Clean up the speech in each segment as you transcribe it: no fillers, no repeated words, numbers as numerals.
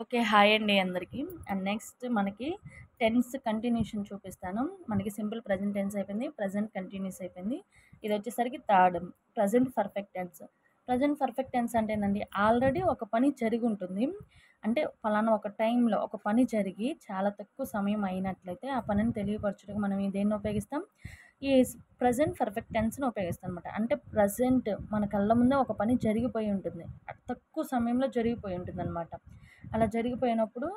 Okay. Hi అండి అందరికి. And next మనకి టెన్స్ కంటిన్యూషన్ చూపిస్తాను. మనకి సింపుల్ ప్రెజెంట్ టెన్స్ అయిపోయింది. ప్రెజెంట్ కంటిన్యూస్ అయిపోయింది. ఇదొచ్చేసరికి third present perfect tense. Present perfect tense అంటే ఏందండి, ఆల్రెడీ ఒక పని జరిగుంటుంది. అంటే పలానా ఒక టైంలో ఒక పని జరిగి చాలా తక్కువ సమయం అయినట్లయితే ఆ పనిని తెలియపరచుటకు మనం దేన్ని ఉపయోగిస్తాం? ఈ ప్రెజెంట్ పర్ఫెక్ట్ టెన్స్‌ని ఉపయోగిస్తాం అనమాట. అంటే ప్రెజెంట్ మన కళ్ళ ముందే ఒక పని జరిగిపోయి ఉంటుంది. తక్కువ సమయంలో జరిగిపోయి ఉంటుందనమాట. అలా జరిగిపోయినప్పుడు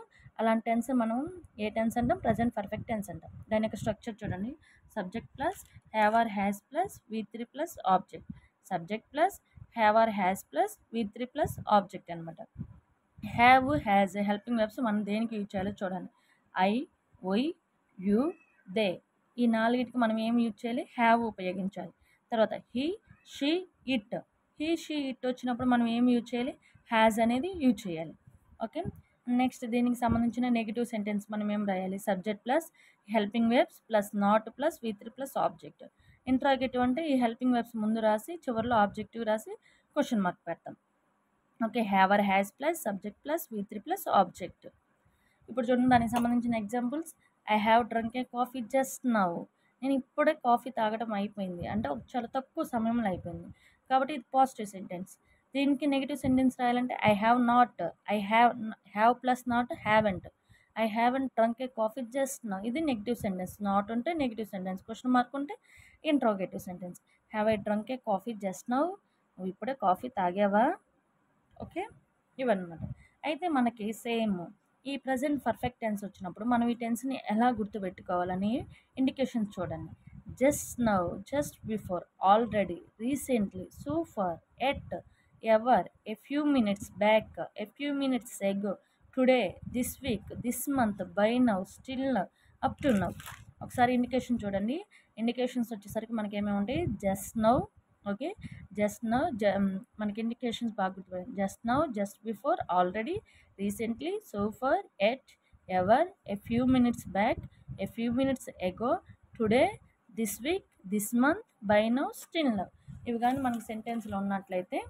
అలాంటి టెన్స్ మనం ఏ టెన్స్ అంటాం? ప్రెజెంట్ పర్ఫెక్ట్ టెన్స్ అంటాం. దాని యొక్క స్ట్రక్చర్ చూడండి. Subject plus have or has plus వి3 plus object. Subject plus have or has plus వి3 plus object అనమాట. హ్యావ్, హ్యాజ్ హెల్పింగ్ వెర్బ్స్ మనం దేనికి యూజ్ చేయాలో చూడండి. ఐ, వై, యు, దే ఈ నాలుగిటికి మనం ఏం యూజ్ చేయాలి? హ్యావ్ ఉపయోగించాలి. తర్వాత he, she, it. He, she, it వచ్చినప్పుడు మనం ఏం యూజ్ చేయాలి? హ్యాజ్ అనేది యూజ్ చేయాలి. ఓకే. నెక్స్ట్ దీనికి సంబంధించిన నెగిటివ్ సెంటెన్స్ మనం ఏం రాయాలి? Subject plus helping verbs plus not plus వి3 plus object. Interrogative అంటే ఈ హెల్పింగ్ వెర్బ్స్ ముందు రాసి చివరిలో ఆబ్జెక్టివ్ రాసి క్వశ్చన్ మార్క్ పెడతాం. Okay. Have or has plus subject plus వి3 plus object. ఇప్పుడు చూడండి దానికి సంబంధించిన examples. I have drunk a coffee just now. నేను ఇప్పుడే కాఫీ తాగడం అయిపోయింది. అంటే చాలా తక్కువ సమయంలో అయిపోయింది. కాబట్టి ఇది పాజిటివ్ సెంటెన్స్. దీనికి నెగిటివ్ సెంటెన్స్ రాయాలంటే I have not. I have plus not haven't. I haven't drunk a coffee just now. ఇది నెగిటివ్ సెంటెన్స్. నాట్ ఉంటే నెగిటివ్ సెంటెన్స్. క్వశ్చన్ మార్క్ ఉంటే interrogative sentence. Have I drunk a coffee just now. నువ్వు ఇప్పుడే coffee తాగావా? Okay. ఇవన్నమాట. అయితే మనకి same ఈ present perfect tense వచ్చినప్పుడు మనం ఈ టెన్స్ని ఎలా గుర్తుపెట్టుకోవాలని ఇండికేషన్స్ చూడండి. Just now, just before, already, recently, so far, yet, ever, a few minutes back, a few minutes ago, today, this week, this month, by now, still, up to now. ఒకసారి indication చూడండి. Indications వచ్చేసరికి మనకి ఏమేమి ఉంటాయి? Just now. Okay. Just now మనకి indications బాగా గుర్తుపెట్టాలి. Just now, just before, already, recently, so far, yet, ever, a few minutes back, a few minutes ago, today, this week, this month, by now, still now. ఇవి కానీ మనకి సెంటెన్స్లో ఉన్నట్లయితే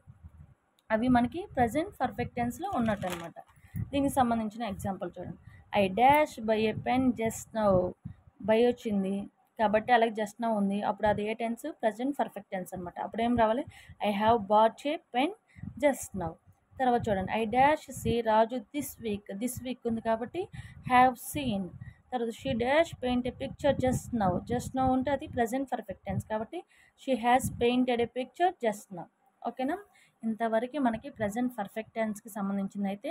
అవి మనకి present perfect టెన్స్లో ఉన్నట్టు అనమాట. దీనికి సంబంధించిన ఎగ్జాంపుల్ చూడండి. I dash buy a pen just now. Buy వచ్చింది కాబట్టి అలాగే జస్ట్ నౌ ఉంది. అప్పుడు అది ఏ టెన్స్? ప్రజెంట్ పర్ఫెక్ట్ టెన్స్ అనమాట. అప్పుడు ఏం రావాలి? I have bought a pen just now. తర్వాత చూడండి. I dash see Raju this week. This week ఉంది కాబట్టి హ్యావ్ సీన్. తర్వాత she dash paint a picture just now. Just now ఉంటే అది ప్రజెంట్ పర్ఫెక్ట్ టెన్స్ కాబట్టి she has painted A picture just now. ఓకేనా? ఇంతవరకు మనకి ప్రజెంట్ పర్ఫెక్ట్ టెన్స్కి సంబంధించింది అయితే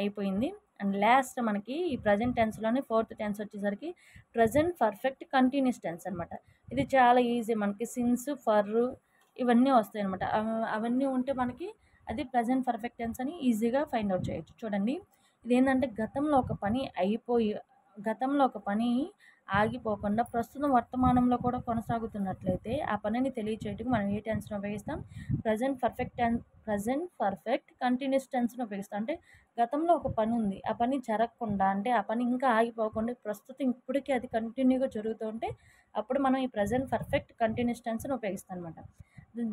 అయిపోయింది. అండ్ లాస్ట్ మనకి ఈ ప్రజెంట్ టెన్స్లోనే ఫోర్త్ టెన్స్ వచ్చేసరికి ప్రజెంట్ పర్ఫెక్ట్ కంటిన్యూస్ టెన్స్ అనమాట. ఇది చాలా ఈజీ. మనకి సిన్స్, ఫర్ ఇవన్నీ వస్తాయి అనమాట. అవన్నీ ఉంటే మనకి అది ప్రజెంట్ పర్ఫెక్ట్ టెన్స్ అని ఈజీగా ఫైండ్ అవుట్ చేయొచ్చు. చూడండి, ఇదేంటంటే గతంలో ఒక పని ఆగిపోకుండా ప్రస్తుతం వర్తమానంలో కూడా కొనసాగుతున్నట్లయితే ఆ పనిని తెలియచేయటకు మనం ఏ టెన్స్ని ఉపయోగిస్తాం? ప్రజెంట్ పర్ఫెక్ట్ కంటిన్యూస్ టెన్స్ని ఉపయోగిస్తాం. అంటే గతంలో ఒక పని ఉంది, ఆ పని జరగకుండా, అంటే ఆ పని ఇంకా ఆగిపోకుండా ప్రస్తుతం ఇప్పటికీ అది కంటిన్యూగా జరుగుతూ ఉంటే అప్పుడు మనం ఈ ప్రజెంట్ పర్ఫెక్ట్ కంటిన్యూస్ టెన్స్ని ఉపయోగిస్తాం అనమాట.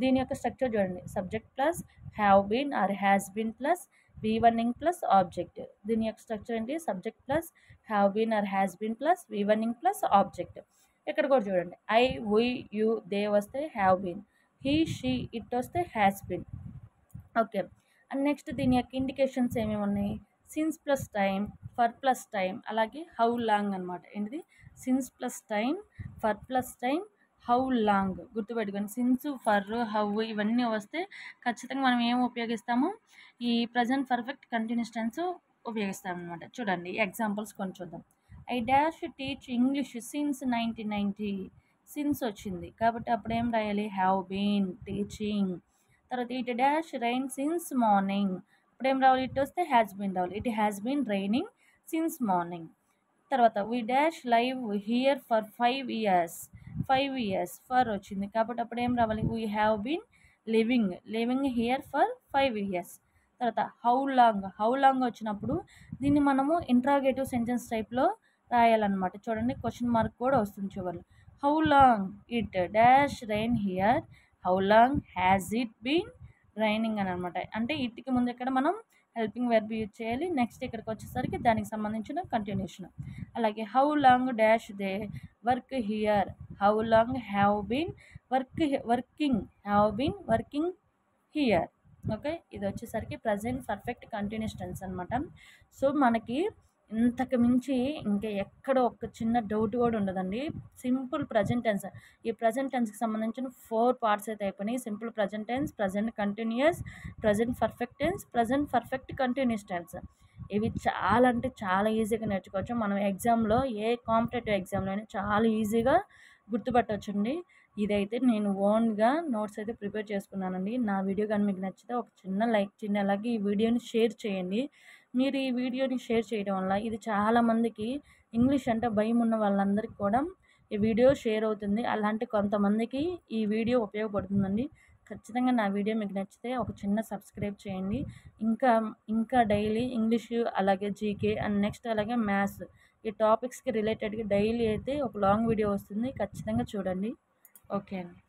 దీని యొక్క స్ట్రక్చర్ చూడండి. Subject plus have been or has been plus V1ing plus object. దీని యొక్క స్ట్రక్చర్ ఏంటి? Subject plus have been or has been plus V1ing plus object. ఇక్కడ కూడా చూడండి. ఐ, వై, యు, దే వస్తే have been. He, she, it వస్తే has been. Okay. And next దీని యొక్క ఇండికేషన్స్ ఏమేమి ఉన్నాయి? Since plus time, for plus time, అలాగే హౌ లాంగ్ అనమాట. ఏంటిది? Since plus time, for plus time, how long. గుర్తుపెట్టుకోండి. సిన్స్, ఫర్, హౌ ఇవన్నీ వస్తే ఖచ్చితంగా మనం ఏం ఉపయోగిస్తాము? ఈ ప్రజెంట్ పర్ఫెక్ట్ కంటిన్యూస్ టెన్స్ ఉపయోగిస్తాం అనమాట. చూడండి ఎగ్జాంపుల్స్ కొన్ని చూద్దాం. I dash teach English since 1990. Since వచ్చింది కాబట్టి అప్పుడు ఏం రాయాలి? Have been teaching. తర్వాత it dash rain since morning. ఇప్పుడు ఏం రావాలి? ఇట్ వస్తే హ్యాస్ బీన్ రావాలి. It has been raining since morning. తర్వాత we dash live here for 5 years. 5 years for వచ్చింది కాబట్టి అప్పుడు ఏం రావాలి? We have been living here for 5 years. తర్వాత హౌ లాంగ్ వచ్చినప్పుడు దీన్ని మనము ఇంట్రాగేటివ్ సెంటెన్స్ టైప్లో రాయాలన్నమాట. చూడండి క్వశ్చన్ మార్క్ కూడా వస్తుంది చివరిలో. How long it dash rain here. How long has it been raining అని అనమాట. అంటే ఇట్కి ముందు ఇక్కడ మనం హెల్పింగ్ వెర్బ్ యూజ్ చేయాలి. నెక్స్ట్ ఇక్కడికి వచ్చేసరికి దానికి సంబంధించిన కంటిన్యూషన్. అలాగే how long dash they work here, how long have been working here. Okay, ఇది వచ్చేసరికి ప్రజెంట్ పర్ఫెక్ట్ కంటిన్యూస్ టెన్స్ అనమాట. సో మనకి ఇంతకు మించి ఇంకా ఎక్కడ ఒక చిన్న డౌట్ కూడా ఉండదండి. సింపుల్ ప్రజెంట్ టెన్స్, ఈ ప్రజెంట్ టెన్స్కి సంబంధించిన 4 పార్ట్స్ అయితే అయిపోయినాయి. Simple present tense, present continuous, present perfect tense, present perfect continuous tense. ఇవి చాలా అంటే చాలా ఈజీగా నేర్చుకోవచ్చు. మనం ఎగ్జామ్లో ఏ కాంపిటేటివ్ ఎగ్జామ్లో అయినా చాలా ఈజీగా గుర్తుపట్టవచ్చండి. ఇదైతే నేను ఓన్గా నోట్స్ అయితే ప్రిపేర్ చేసుకున్నానండి. నా వీడియో కానీ మీకు నచ్చితే ఒక చిన్న లైక్ చేయండి. అలాగే ఈ వీడియోని షేర్ చేయండి. మీరు ఈ వీడియోని షేర్ చేయడం వల్ల ఇది చాలామందికి ఇంగ్లీష్ అంటే భయం ఉన్న వాళ్ళందరికీ కూడా ఈ వీడియో షేర్ అవుతుంది. అలాంటి కొంతమందికి ఈ వీడియో ఉపయోగపడుతుందండి. ఖచ్చితంగా నా వీడియో మీకు నచ్చితే ఒక చిన్న సబ్స్క్రైబ్ చేయండి. ఇంకా డైలీ ఇంగ్లీషు, అలాగే జీకే అండ్ నెక్స్ట్ అలాగే మ్యాథ్స్, ఈ టాపిక్స్కి రిలేటెడ్గా డైలీ అయితే ఒక లాంగ్ వీడియో వస్తుంది. ఖచ్చితంగా చూడండి. ఓకే అండి.